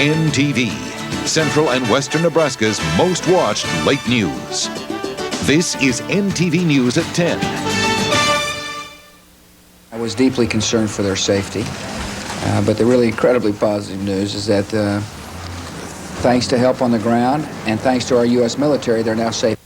NTV, Central and Western Nebraska's most watched late news. This is NTV News at 10. I was deeply concerned for their safety, but the really incredibly positive news is that thanks to help on the ground and thanks to our U.S. military, they're now safe.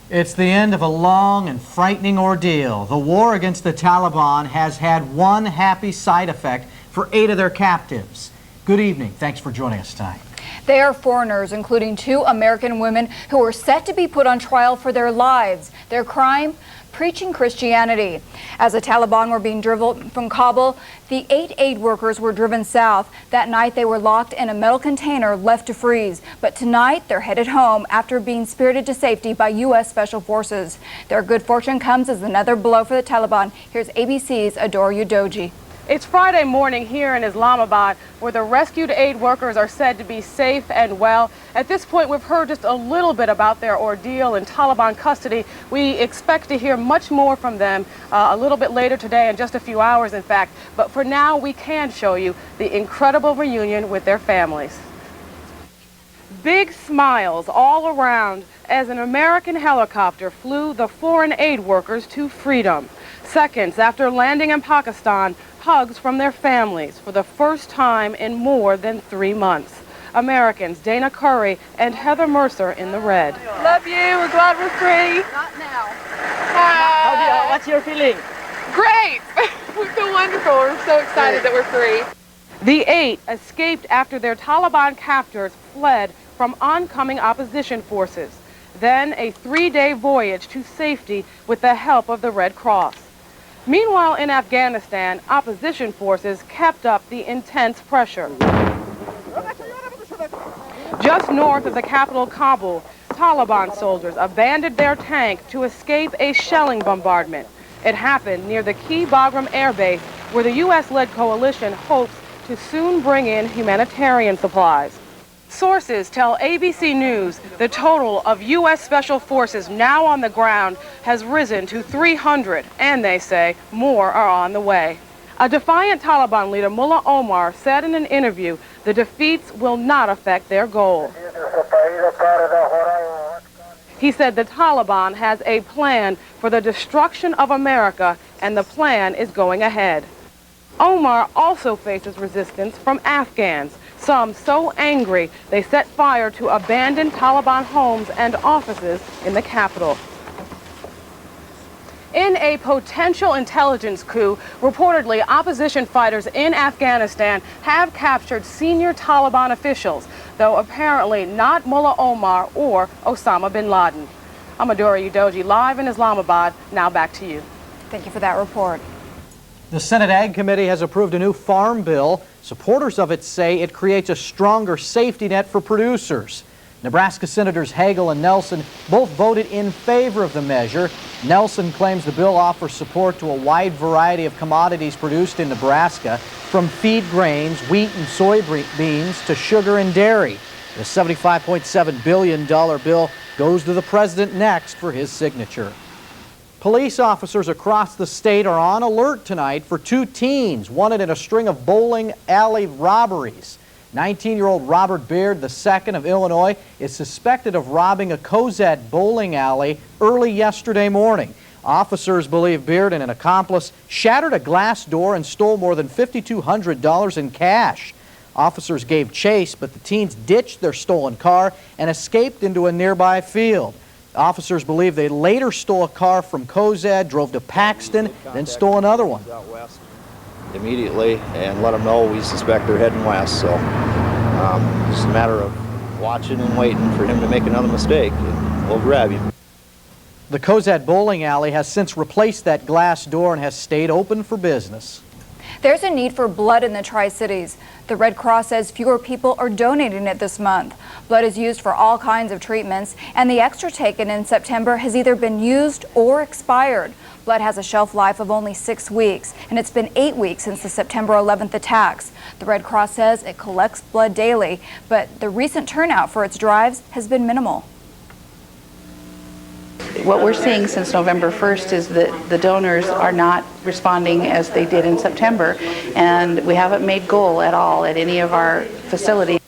It's the end of a long and frightening ordeal. The war against the Taliban has had one happy side effect for 8 of their captives. Good evening. Thanks for joining us tonight. They are foreigners, including 2 American women who were set to be put on trial for their lives. Their crime? Preaching Christianity. As the Taliban were being driven from Kabul, the 8 aid workers were driven south. That night they were locked in a metal container left to freeze. But tonight they're headed home after being spirited to safety by U.S. Special Forces. Their good fortune comes as another blow for the Taliban. Here's ABC's Adore Udoji. It's Friday morning here in Islamabad, where the rescued aid workers are said to be safe and well. At this point, we've heard just a little bit about their ordeal in Taliban custody. We expect to hear much more from them a little bit later today, in just a few hours, in fact. But for now, we can show you the incredible reunion with their families. Big smiles all around as an American helicopter flew the foreign aid workers to freedom. Seconds after landing in Pakistan, hugs from their families for the first time in more than 3 months. Americans Dana Curry and Heather Mercer in the red. Love you. We're glad we're free. Not now. What's your feeling? Great. We feel wonderful. We're so excited that we're free. The 8 escaped after their Taliban captors fled from oncoming opposition forces. Then a 3-day voyage to safety with the help of the Red Cross. Meanwhile, in Afghanistan, opposition forces kept up the intense pressure. Just north of the capital, Kabul, Taliban soldiers abandoned their tank to escape a shelling bombardment. It happened near the key Bagram air base, where the U.S.-led coalition hopes to soon bring in humanitarian supplies. Sources tell ABC News the total of U.S. Special Forces now on the ground has risen to 300, and they say more are on the way. A defiant Taliban leader, Mullah Omar, said in an interview the defeats will not affect their goal. He said the Taliban has a plan for the destruction of America, and the plan is going ahead. Omar also faces resistance from Afghans, some so angry they set fire to abandoned Taliban homes and offices in the capital. In a potential intelligence coup, reportedly opposition fighters in Afghanistan have captured senior Taliban officials, though apparently not Mullah Omar or Osama bin Laden. I'm Adore Udoji, live in Islamabad. Now back to you. Thank you for that report. The Senate Ag Committee has approved a new farm bill. Supporters of it say it creates a stronger safety net for producers. Nebraska Senators Hagel and Nelson both voted in favor of the measure. Nelson claims the bill offers support to a wide variety of commodities produced in Nebraska, from feed grains, wheat and soybeans to sugar and dairy. The $75.7 billion bill goes to the president next for his signature. Police officers across the state are on alert tonight for 2 teens wanted in a string of bowling alley robberies. 19-year-old Robert Beard II of Illinois is suspected of robbing a Cozad bowling alley early yesterday morning. Officers believe Beard and an accomplice shattered a glass door and stole more than $5,200 in cash. Officers gave chase, but the teens ditched their stolen car and escaped into a nearby field. Officers believe they later stole a car from Cozad, drove to Paxton, then stole another one. Immediately and let them know we suspect they're heading west. So just a matter of watching and waiting for him to make another mistake, and we'll grab him. The Cozad bowling alley has since replaced that glass door and has stayed open for business. There's a need for blood in the Tri-Cities. The Red Cross says fewer people are donating it this month. Blood is used for all kinds of treatments, and the extra taken in September has either been used or expired. Blood has a shelf life of only 6 weeks, and it's been 8 weeks since the September 11th attacks. The Red Cross says it collects blood daily, but the recent turnout for its drives has been minimal. what we're seeing since November 1st is that the donors are not responding as they did in September, and we haven't made goal at all at any of our facilities.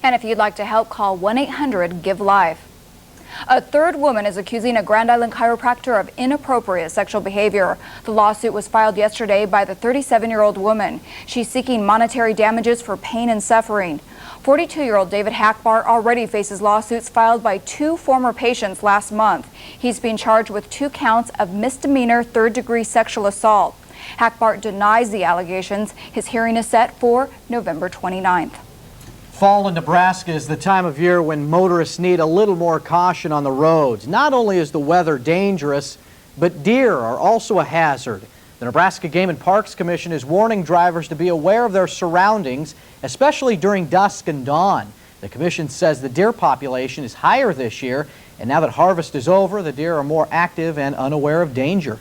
And if you'd like to help, call 1-800-GIVE-LIFE. A third woman is accusing a Grand Island chiropractor of inappropriate sexual behavior. The lawsuit was filed yesterday by the 37-year-old woman. She's seeking monetary damages for pain and suffering. 42-year-old David Hackbart already faces lawsuits filed by 2 former patients last month. He's being charged with 2 counts of misdemeanor third-degree sexual assault. Hackbart denies the allegations. His hearing is set for November 29th. Fall in Nebraska is the time of year when motorists need a little more caution on the roads. Not only is the weather dangerous, but deer are also a hazard. The Nebraska Game and Parks Commission is warning drivers to be aware of their surroundings, especially during dusk and dawn. The commission says the deer population is higher this year, and now that harvest is over, the deer are more active and unaware of danger.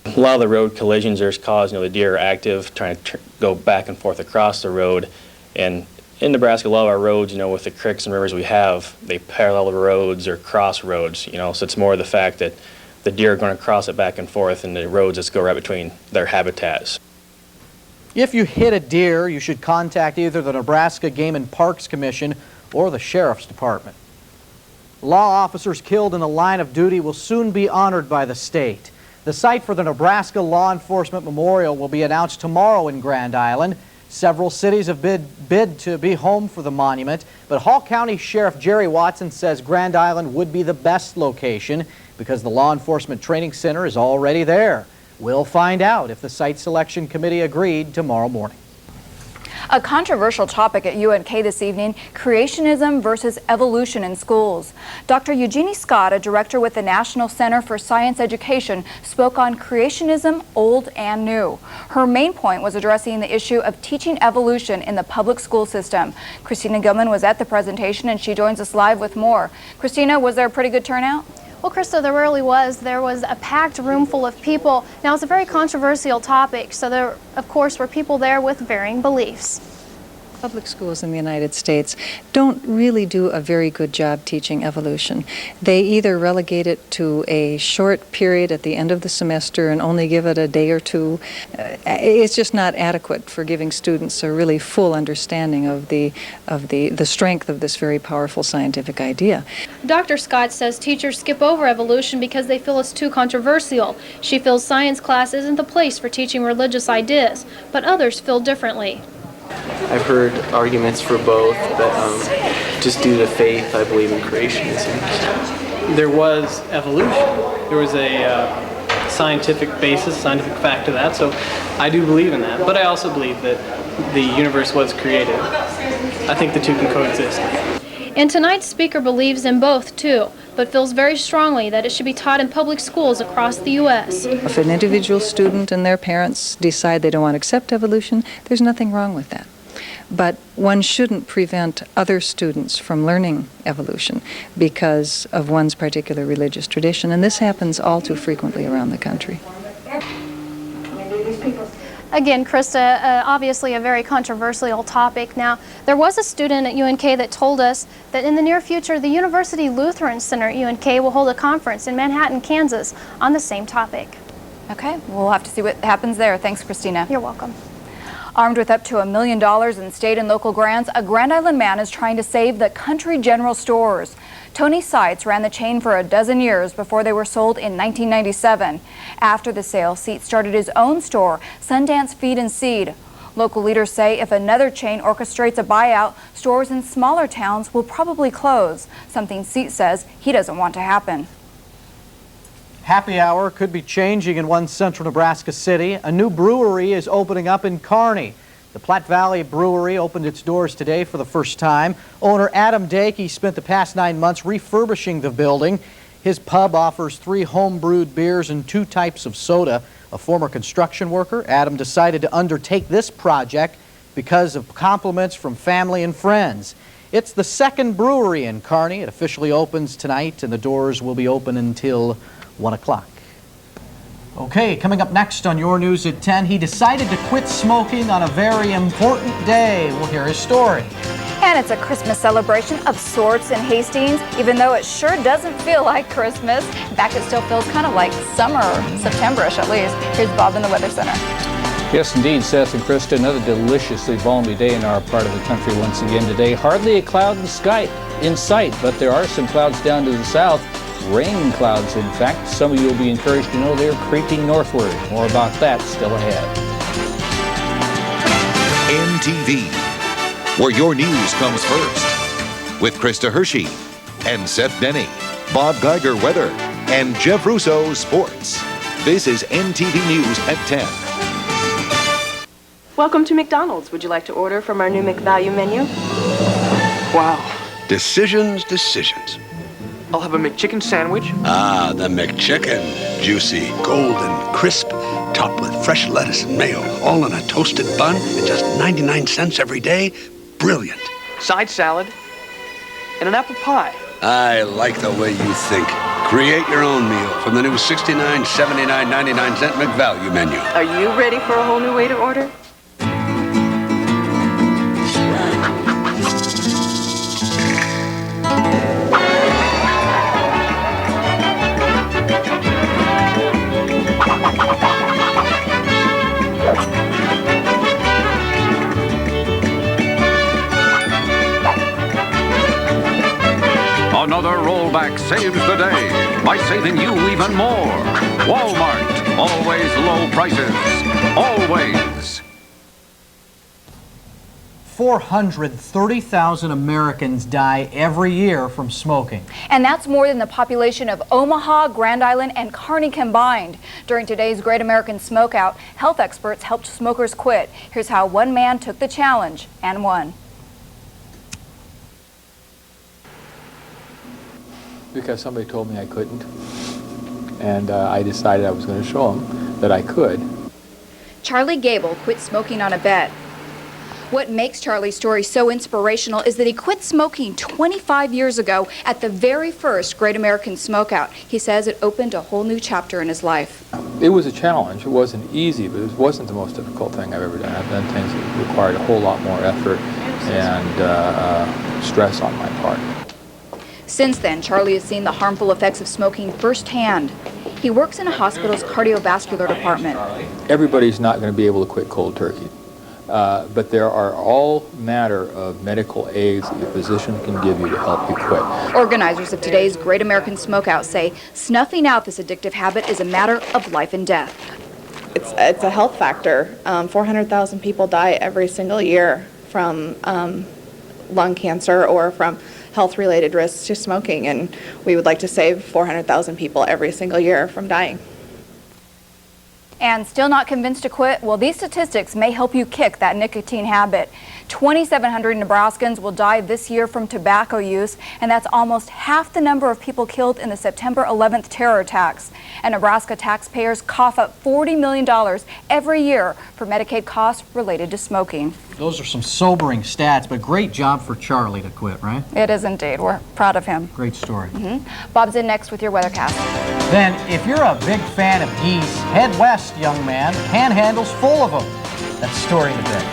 A lot of the road collisions are caused, the deer are active, trying to go back and forth across the road. And in Nebraska, a lot of our roads, with the creeks and rivers we have, they parallel the roads or cross roads, so it's more the fact that the deer are going to cross it back and forth, and the roads just go right between their habitats. If you hit a deer, you should contact either the Nebraska Game and Parks Commission or the Sheriff's Department. Law officers killed in the line of duty will soon be honored by the state. The site for the Nebraska Law Enforcement Memorial will be announced tomorrow in Grand Island. Several cities have bid to be home for the monument, but Hall County Sheriff Jerry Watson says Grand Island would be the best location because the Law Enforcement Training Center is already there. We'll find out if the site selection committee agreed tomorrow morning. A controversial topic at UNK this evening, creationism versus evolution in schools. Dr. Eugenie Scott, a director with the National Center for Science Education, spoke on creationism, old and new. Her main point was addressing the issue of teaching evolution in the public school system. Christina Gilman was at the presentation and she joins us live with more. Christina, was there a pretty good turnout? Well, Krista, there really was. There was a packed room full of people. Now, it's a very controversial topic, so there, of course, were people there with varying beliefs. Public schools in the United States don't really do a very good job teaching evolution. They either relegate it to a short period at the end of the semester and only give it a day or two. It's just not adequate for giving students a really full understanding of the strength of this very powerful scientific idea. Dr. Scott says teachers skip over evolution because they feel it's too controversial. She feels science class isn't the place for teaching religious ideas, but others feel differently. I've heard arguments for both, but just due to faith, I believe in creationism. There was evolution. There was a scientific basis, scientific fact to that, so I do believe in that. But I also believe that the universe was created. I think the two can coexist. And tonight's speaker believes in both, too, but feels very strongly that it should be taught in public schools across the U.S. If an individual student and their parents decide they don't want to accept evolution, there's nothing wrong with that. But one shouldn't prevent other students from learning evolution because of one's particular religious tradition, and this happens all too frequently around the country. Again, Krista, obviously a very controversial topic. Now, there was a student at UNK that told us that in the near future, the University Lutheran Center at UNK will hold a conference in Manhattan, Kansas on the same topic. Okay, we'll have to see what happens there. Thanks, Christina. You're welcome. Armed with up to $1 million in state and local grants, a Grand Island man is trying to save the Country General stores. Tony Seitz ran the chain for a dozen years before they were sold in 1997. After the sale, Seitz started his own store, Sundance Feed and Seed. Local leaders say if another chain orchestrates a buyout, stores in smaller towns will probably close, something Seitz says he doesn't want to happen. Happy hour could be changing in one central Nebraska city. A new brewery is opening up in Kearney. The Platte Valley Brewery opened its doors today for the first time. Owner Adam Dakey spent the past 9 months refurbishing the building. His pub offers 3 home-brewed beers and 2 types of soda. A former construction worker, Adam decided to undertake this project because of compliments from family and friends. It's the second brewery in Kearney. It officially opens tonight, and the doors will be open until 1 o'clock. Okay, coming up next on Your News at 10, he decided to quit smoking on a very important day. We'll hear his story. And it's a Christmas celebration of sorts in Hastings, even though it sure doesn't feel like Christmas. In fact, it still feels kind of like summer, September-ish at least. Here's Bob in the Weather Center. Yes, indeed, Seth and Krista, another deliciously balmy day in our part of the country once again today. Hardly a cloud in sight, but there are some clouds down to the south. Rain clouds, in fact. Some of you will be encouraged to know they're creeping northward. More about that still ahead. NTV, where your news comes first. With Krista Hershey and Seth Denny, Bob Geiger weather, and Jeff Russo sports. This is NTV News at 10. Welcome to McDonald's. Would you like to order from our new McValue menu? Wow. Decisions. I'll have a McChicken sandwich. Ah, the McChicken. Juicy, golden, crisp, topped with fresh lettuce and mayo, all in a toasted bun at just 99 cents every day. Brilliant. Side salad and an apple pie. I like the way you think. Create your own meal from the new $69, $79, 99-cent McValue menu. Are you ready for a whole new way to order? Another rollback saves the day by saving you even more. Walmart, always low prices, always. 430,000 Americans die every year from smoking. And that's more than the population of Omaha, Grand Island, and Kearney combined. During today's Great American Smokeout, health experts helped smokers quit. Here's how one man took the challenge and won. Because somebody told me I couldn't, and I decided I was going to show them that I could. Charlie Gable quit smoking on a bet. What makes Charlie's story so inspirational is that he quit smoking 25 years ago at the very first Great American Smokeout. He says it opened a whole new chapter in his life. It was a challenge. It wasn't easy, but it wasn't the most difficult thing I've ever done. I've done things that required a whole lot more effort and stress on my part. Since then, Charlie has seen the harmful effects of smoking firsthand. He works in a hospital's cardiovascular department. Everybody's not going to be able to quit cold turkey, but there are all matter of medical aids that your physician can give you to help you quit. Organizers of today's Great American Smokeout say snuffing out this addictive habit is a matter of life and death. It's a health factor. 400,000 people die every single year from lung cancer or from health-related risks to smoking, and we would like to save 400,000 people every single year from dying. And still not convinced to quit? Well, these statistics may help you kick that nicotine habit. 2,700 Nebraskans will die this year from tobacco use, and that's almost half the number of people killed in the September 11th terror attacks. And Nebraska taxpayers cough up $40 million every year for Medicaid costs related to smoking. Those are some sobering stats, but great job for Charlie to quit, right? It is indeed. We're proud of him. Great story. Bob's in next with your weathercast. Then, if you're a big fan of geese, head west, young man. Panhandle's full of them. That's the story in a bit.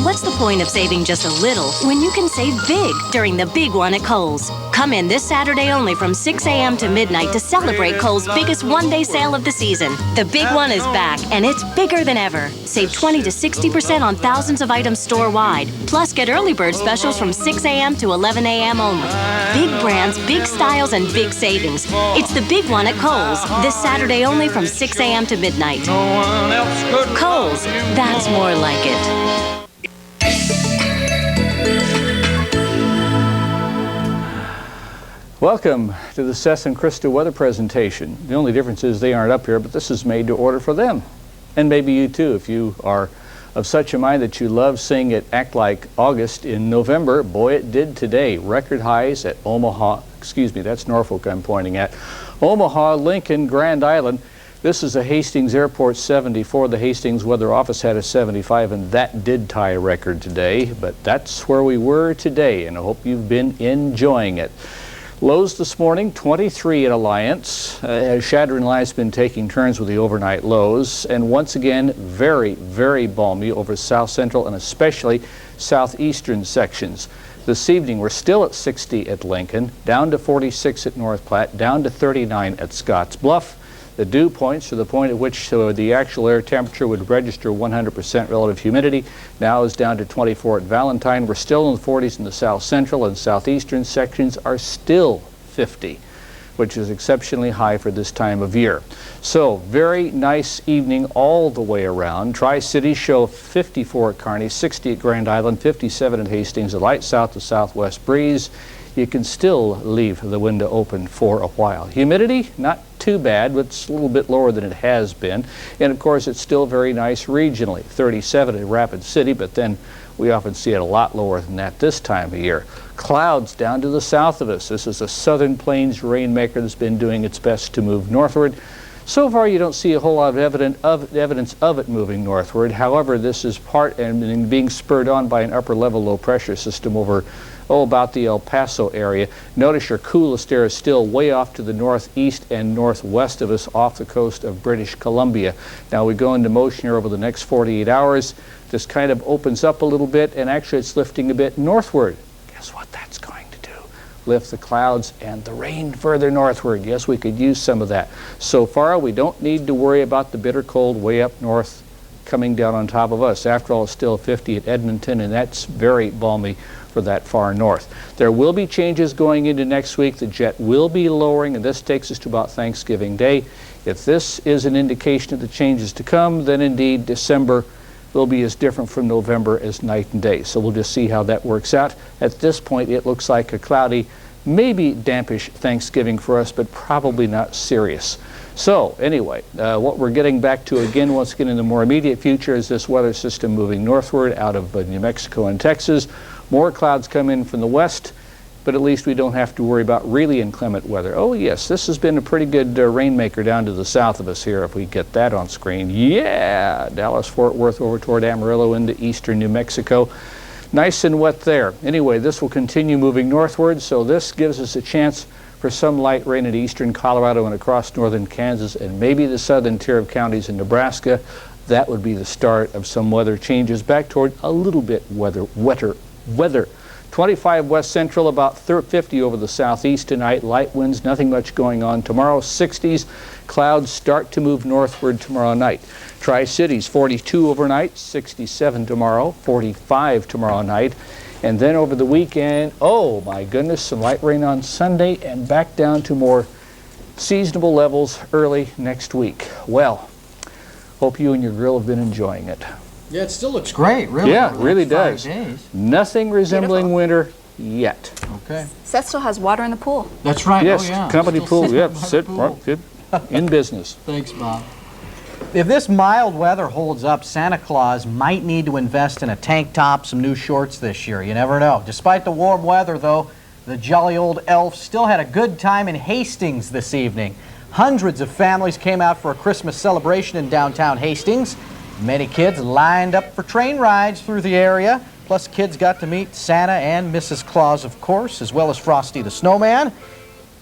What's the point of saving just a little when you can save big during the big one at Kohl's? Come in this Saturday only from 6 a.m. to midnight to celebrate Kohl's biggest one-day sale of the season. The big one is back, and it's bigger than ever. Save 20 to 60% on thousands of items store-wide. Plus, get early bird specials from 6 a.m. to 11 a.m. only. Big brands, big styles, and big savings. It's the big one at Kohl's this Saturday only from 6 a.m. to midnight. Kohl's, that's more like it. Welcome to the Seth and Krista weather presentation. The only difference is they aren't up here, but this is made to order for them. And maybe you too, if you are of such a mind that you love seeing it act like August in November. Boy, it did today. Record highs at Omaha, that's Norfolk I'm pointing at. Omaha, Lincoln, Grand Island. This is a Hastings Airport 74. The Hastings Weather Office had a 75, and that did tie a record today. But that's where we were today, and I hope you've been enjoying it. Lows this morning, 23 at Alliance. Chadron Light's been taking turns with the overnight lows. And once again, very, very balmy over south central and especially southeastern sections. This evening, we're still at 60 at Lincoln, down to 46 at North Platte, down to 39 at Scotts Bluff. The dew points are the point at which the actual air temperature would register 100% relative humidity. Now is down to 24 at Valentine. We're still in the 40s in the south central and southeastern sections are still 50, which is exceptionally high for this time of year. So very nice evening all the way around. Tri-Cities show 54 at Kearney, 60 at Grand Island, 57 at Hastings, a light south to southwest breeze. You can still leave the window open for a while. Humidity, not too bad, but it's a little bit lower than it has been. And of course, it's still very nice regionally. 37 at Rapid City, but then we often see it a lot lower than that this time of year. Clouds down to the south of us. This is a southern plains rainmaker that's been doing its best to move northward. So far, you don't see a whole lot of evidence of it moving northward. However, this is part and being spurred on by an upper-level low-pressure system over about the El Paso area. Notice your coolest air is still way off to the northeast and northwest of us off the coast of British Columbia. Now we go into motion here over the next 48 hours. This kind of opens up a little bit, and actually it's lifting a bit northward. Guess what that's going to do? Lift the clouds and the rain further northward. Yes, we could use some of that. So far, we don't need to worry about the bitter cold way up north coming down on top of us. After all, it's still 50 at Edmonton, and that's very balmy for that far north. There will be changes going into next week. The jet will be lowering, and this takes us to about Thanksgiving Day. If this is an indication of the changes to come, then indeed December will be as different from November as night and day. So we'll just see how that works out. At this point, it looks like a cloudy, maybe dampish Thanksgiving for us, but probably not serious. So anyway, what we're getting back to again, once again in the more immediate future, is this weather system moving northward out of New Mexico and Texas. More clouds come in from the west, but at least we don't have to worry about really inclement weather. Oh yes, this has been a pretty good rainmaker down to the south of us here, if we get that on screen. Yeah, Dallas, Fort Worth over toward Amarillo into eastern New Mexico. Nice and wet there. Anyway, this will continue moving northward, so this gives us a chance for some light rain in eastern Colorado and across northern Kansas and maybe the southern tier of counties in Nebraska. That would be the start of some weather changes back toward a little bit wetter weather. 25 west central, about 50 over the southeast tonight. Light winds, nothing much going on. Tomorrow, 60s. Clouds start to move northward tomorrow night. Tri-Cities, 42 overnight, 67 tomorrow, 45 tomorrow night. And then over the weekend, oh my goodness, some light rain on Sunday and back down to more seasonable levels early next week. Well, hope you and your grill have been enjoying it. Yeah, it still looks great, really. Yeah, it really does. 5 days. Nothing resembling winter yet. Okay. Seth still has water in the pool. That's right. Yes, oh, yeah. company Still pool. sitting Yep, by the sit pool. good in business. Thanks, Bob. If this mild weather holds up, Santa Claus might need to invest in a tank top, some new shorts this year. You never know. Despite the warm weather, though, the jolly old elf still had a good time in Hastings this evening. Hundreds of families came out for a Christmas celebration in downtown Hastings. Many kids lined up for train rides through the area. Plus, kids got to meet Santa and Mrs. Claus, of course, as well as Frosty the Snowman.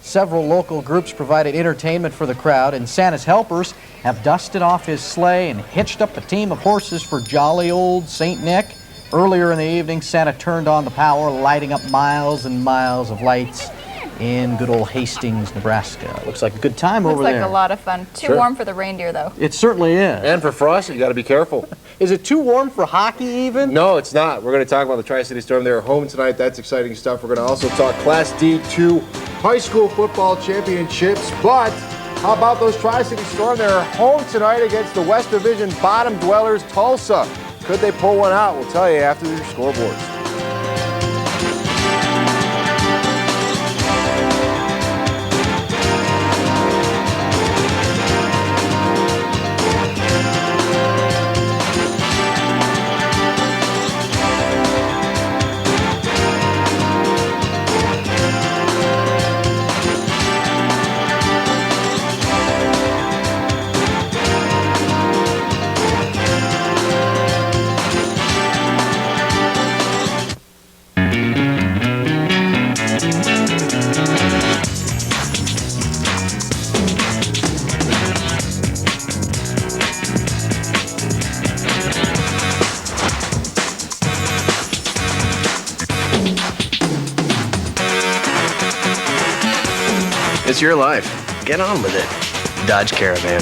Several local groups provided entertainment for the crowd, and Santa's helpers have dusted off his sleigh and hitched up a team of horses for jolly old St. Nick. Earlier in the evening, Santa turned on the power, lighting up miles and miles of lights in good old Hastings, Nebraska. Looks like a good time over there. Looks like a lot of fun. Too warm for the reindeer, though. It certainly is. And for Frosty, you got to be careful. Is it too warm for hockey even? No, it's not. We're going to talk about the Tri-City Storm. They're home tonight. That's exciting stuff. We're going to also talk Class D2 high school football championships. But how about those Tri-City Storm? They're home tonight against the West Division bottom dwellers, Tulsa. Could they pull one out? We'll tell you after your scoreboards. It's your life. Get on with it. Dodge Caravan.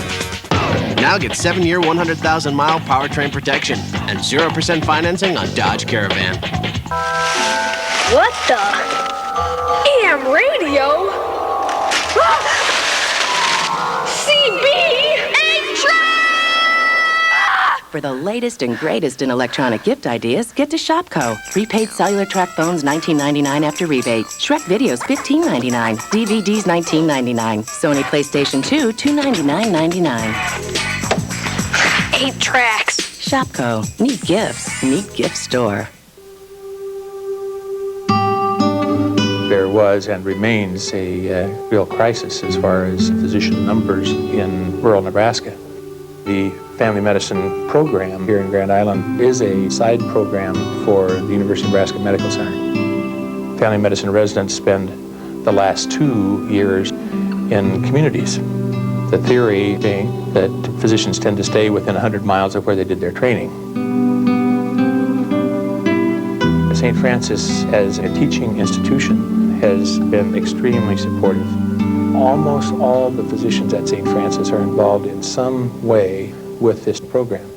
Now get 7-year, 100,000-mile powertrain protection and 0% financing on Dodge Caravan. What the? AM radio? CB! For the latest and greatest in electronic gift ideas, get to Shopko. Prepaid cellular track phones $19.99 after rebate. Shrek videos $15.99. DVDs $19.99. Sony PlayStation 2 $299.99. 8 tracks. Shopko. Need gifts. Need gift store. There was and remains a real crisis as far as physician numbers in rural Nebraska. The family medicine program here in Grand Island is a side program for the University of Nebraska Medical Center. Family medicine residents spend the last 2 years in communities. The theory being that physicians tend to stay within 100 miles of where they did their training. St. Francis, as a teaching institution, has been extremely supportive. Almost all the physicians at St. Francis are involved in some way with this program.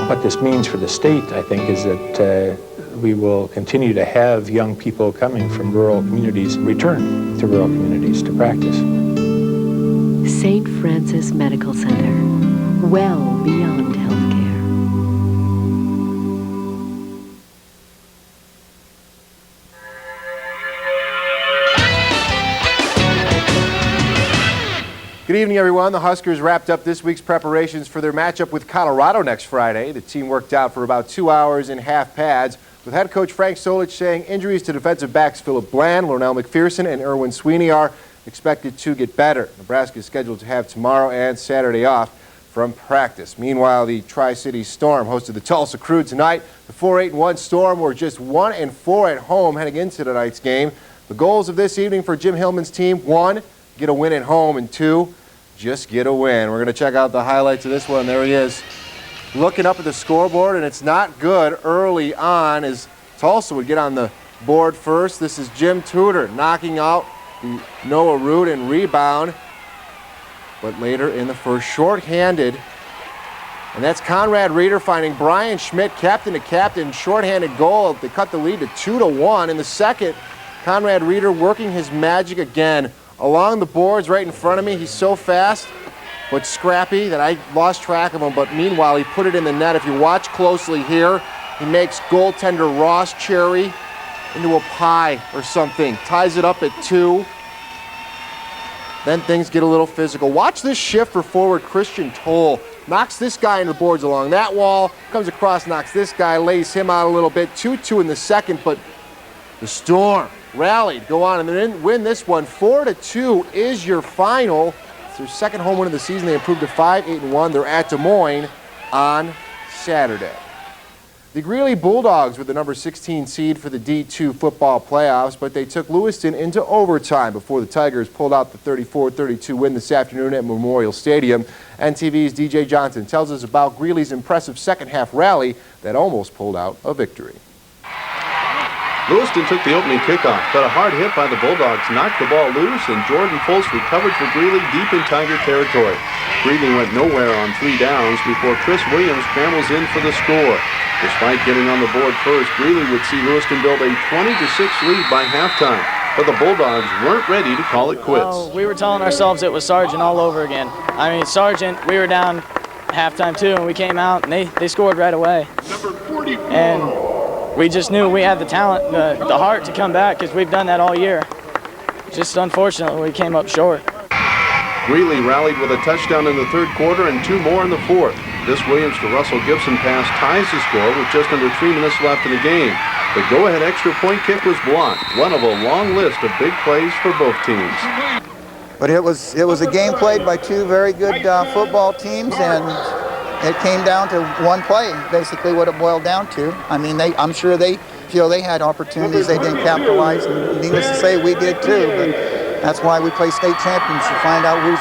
What this means for the state, I think, is that we will continue to have young people coming from rural communities return to rural communities to practice. St. Francis Medical Center. Well beyond healthcare. Good evening, everyone. The Huskers wrapped up this week's preparations for their matchup with Colorado next Friday. The team worked out for about 2 hours in half pads, with head coach Frank Solich saying injuries to defensive backs Phillip Bland, Lornell McPherson, and Erwin Sweeney are expected to get better. Nebraska is scheduled to have tomorrow and Saturday off from practice. Meanwhile, the Tri-City Storm hosted the Tulsa Crew tonight. The 4-8-1 Storm were just 1-4 at home heading into tonight's game. The goals of this evening for Jim Hillman's team: 1, get a win at home, and 2, just get a win. We're going to check out the highlights of this one. There he is, looking up at the scoreboard, and it's not good early on as Tulsa would get on the board first. This is Jim Tudor knocking out Noah Root and rebound, but later in the first, shorthanded. And that's Conrad Reeder finding Brian Schmidt, captain to captain, shorthanded goal. They cut the lead to 2-1. In the second, Conrad Reeder working his magic again along the boards right in front of me. He's so fast but scrappy that I lost track of him, but meanwhile he put it in the net. If you watch closely here, he makes goaltender Ross Cherry into a pie or something, ties it up at 2. Then things get a little physical. Watch this shift for forward Christian Toll. Knocks this guy into the boards along that wall, comes across, knocks this guy, lays him out a little bit. 2-2 in the second, but the Storm rallied, go on and then win this one. 4-2 is your final. It's their second home win of the season. They improved to 5-8-1. They're at Des Moines on Saturday. The Greeley Bulldogs were the number 16 seed for the D2 football playoffs, but they took Lewiston into overtime before the Tigers pulled out the 34-32 win this afternoon at Memorial Stadium. NTV's DJ Johnson tells us about Greeley's impressive second-half rally that almost pulled out a victory. Lewiston took the opening kickoff, but a hard hit by the Bulldogs knocked the ball loose, and Jordan Pulse recovered for Greeley deep in Tiger territory. Greeley went nowhere on 3 downs before Chris Williams scrambles in for the score. Despite getting on the board first, Greeley would see Lewiston build a 20-6 lead by halftime, but the Bulldogs weren't ready to call it quits. Oh, we were telling ourselves it was Sargent all over again. I mean, Sargent, we were down halftime too, and we came out and they scored right away. Number 44. And we just knew we had the talent, the heart to come back, because we've done that all year. Just unfortunately, we came up short. Greeley rallied with a touchdown in the third quarter and 2 more in the fourth. This Williams to Russell Gibson pass ties the score with just under 3 minutes left in the game. The go-ahead extra point kick was blocked, one of a long list of big plays for both teams. But it was a game played by 2 very good football teams, and it came down to one play, basically what it boiled down to. I mean, I'm sure they feel they had opportunities they didn't capitalize, and needless to say, we did too. But that's why we play state champions, to find out who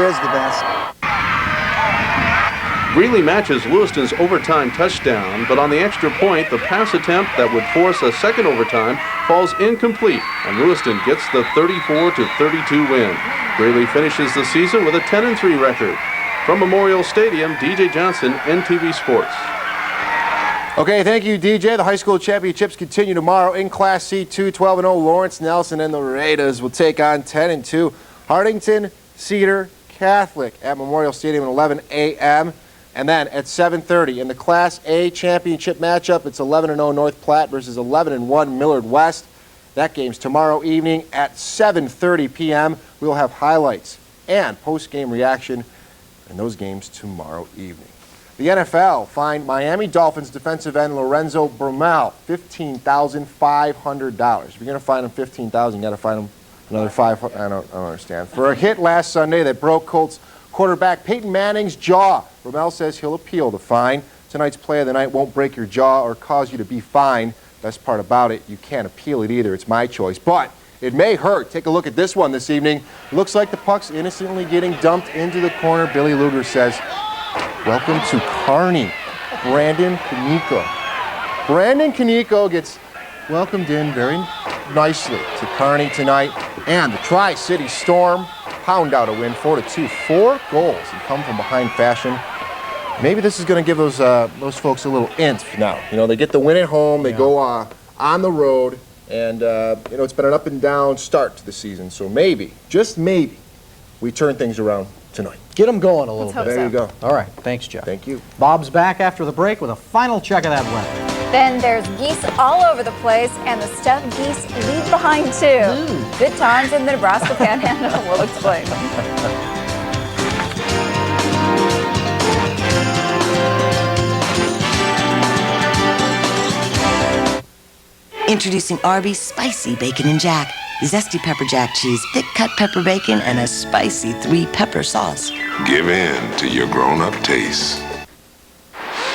is the best. Greeley matches Lewiston's overtime touchdown, but on the extra point, the pass attempt that would force a second overtime falls incomplete, and Lewiston gets the 34-32 win. Greeley finishes the season with a 10-3 record. From Memorial Stadium, DJ Johnson, NTV Sports. Okay, thank you, DJ. The high school championships continue tomorrow in Class C2. 12-0 Lawrence Nelson and the Raiders will take on 10-2 Hardington Cedar Catholic at Memorial Stadium at 11 a.m. And then at 7:30 in the Class A championship matchup, it's 11-0 North Platte versus 11-1 Millard West. That game's tomorrow evening at 7:30 p.m. We'll have highlights and post-game reaction in those games tomorrow evening. The NFL fined Miami Dolphins defensive end Lorenzo Brumell $15,500. If you're going to fine him $15,000, you got to fine him another $500. I don't understand. For a hit last Sunday that broke Colts quarterback Peyton Manning's jaw. Brumell says he'll appeal the fine. Tonight's play of the night won't break your jaw or cause you to be fined. Best part about it, you can't appeal it either. It's my choice. But it may hurt. Take a look at this one this evening. Looks like the puck's innocently getting dumped into the corner. Billy Luger says, "Welcome to Kearney, Brandon Kaneko." Brandon Kaneko gets welcomed in very nicely to Kearney tonight. And the Tri-City Storm pound out a win 4-2. 4 goals in come from behind fashion. Maybe this is going to give those folks a little oomph now. You know, they get the win at home. They go on the road. And, you know, it's been an up and down start to the season. So maybe, just maybe, we turn things around tonight. Get them going a little bit. There you go. All right. Thanks, Jeff. Thank you. Bob's back after the break with a final check of that weather. Then there's geese all over the place, and the stuffed geese leave behind too. Good times in the Nebraska Panhandle. We'll explain. Introducing Arby's Spicy Bacon and Jack. Zesty pepper jack cheese, thick cut pepper bacon, and a spicy 3-pepper sauce. Give in to your grown-up taste.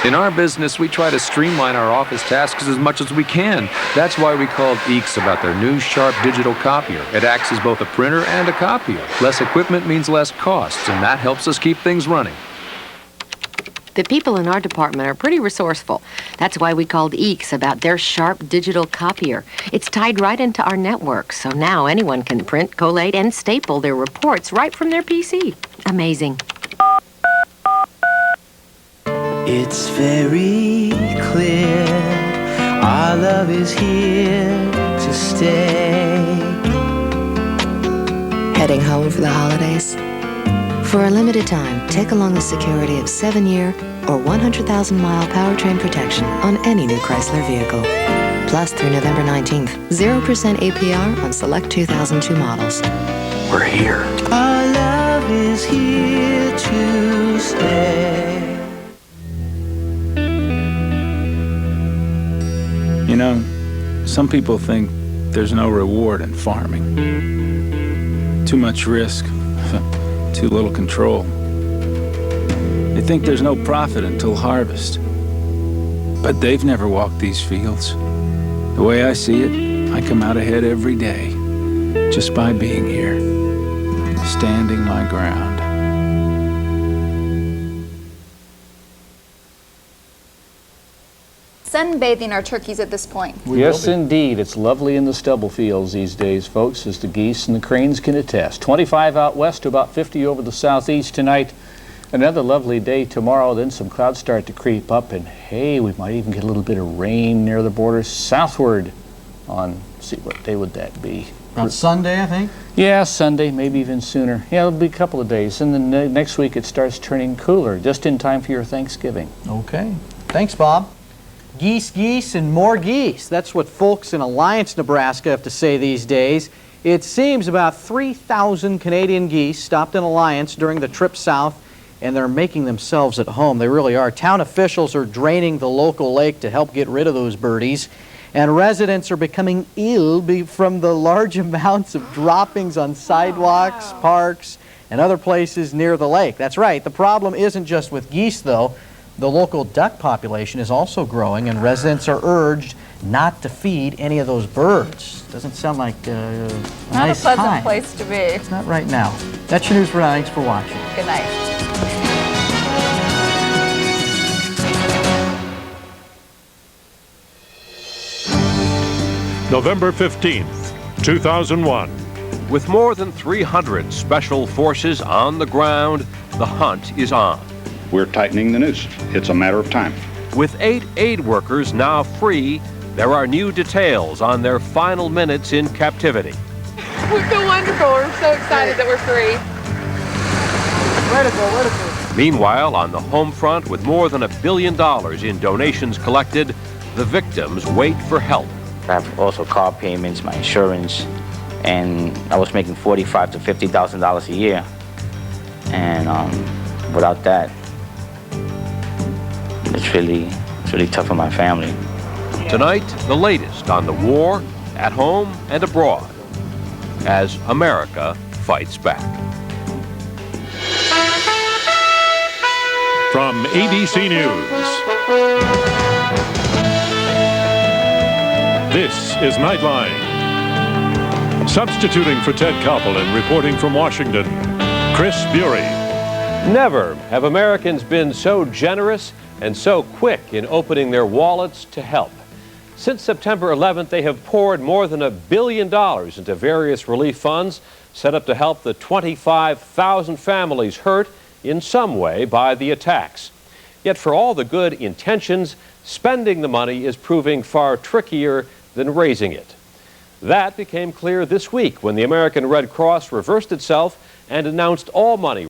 In our business, we try to streamline our office tasks as much as we can. That's why we called EECS about their new Sharp digital copier. It acts as both a printer and a copier. Less equipment means less costs, and that helps us keep things running. The people in our department are pretty resourceful. That's why we called EECS about their Sharp digital copier. It's tied right into our network, so now anyone can print, collate, and staple their reports right from their PC. Amazing. It's very clear our love is here to stay. Heading home for the holidays? For a limited time, take along the security of 7-year or 100,000-mile powertrain protection on any new Chrysler vehicle. Plus, through November 19th, 0% APR on select 2002 models. We're here. Our love is here to stay. You know, some people think there's no reward in farming. Too much risk, too little control. They think there's no profit until harvest. But they've never walked these fields. The way I see it, I come out ahead every day just by being here, standing my ground. Sunbathing our turkeys at this point. Yes, indeed. It's lovely in the stubble fields these days, folks, as the geese and the cranes can attest. 25 out west to about 50 over the southeast tonight. Another lovely day tomorrow. Then some clouds start to creep up, and hey, we might even get a little bit of rain near the border southward on, see, what day would that be? On Sunday, I think? Yeah, Sunday, maybe even sooner. Yeah, it'll be a couple of days. And then next week it starts turning cooler, just in time for your Thanksgiving. Okay. Thanks, Bob. Geese, geese, and more geese. That's what folks in Alliance, Nebraska have to say these days. It seems about 3,000 Canadian geese stopped in Alliance during the trip south, and they're making themselves at home. They really are. Town officials are draining the local lake to help get rid of those birdies, and residents are becoming ill from the large amounts of droppings on sidewalks, parks, and other places near the lake. That's right. The problem isn't just with geese, though. The local duck population is also growing, and residents are urged not to feed any of those birds. Doesn't sound like a nice Not a pleasant time. place to be. It's not right now. That's your news for now. Thanks for watching. Good night. November 15th, 2001. With more than 300 special forces on the ground, the hunt is on. We're tightening the noose. It's a matter of time. With 8 aid workers now free, there are new details on their final minutes in captivity. We feel wonderful. We're so excited that we're free. Meanwhile, on the home front, with more than $1 billion in donations collected, the victims wait for help. I have also car payments, my insurance, and I was making $45,000 to $50,000 a year. And without that, it's really tough on my family. Tonight, the latest on the war at home and abroad as America fights back. From ABC News, this is Nightline. Substituting for Ted Koppel and reporting from Washington, Chris Bury. Never have Americans been so generous and so quick in opening their wallets to help. Since September 11th, they have poured more than $1 billion into various relief funds set up to help the 25,000 families hurt in some way by the attacks. Yet for all the good intentions, spending the money is proving far trickier than raising it. That became clear this week when the American Red Cross reversed itself and announced all money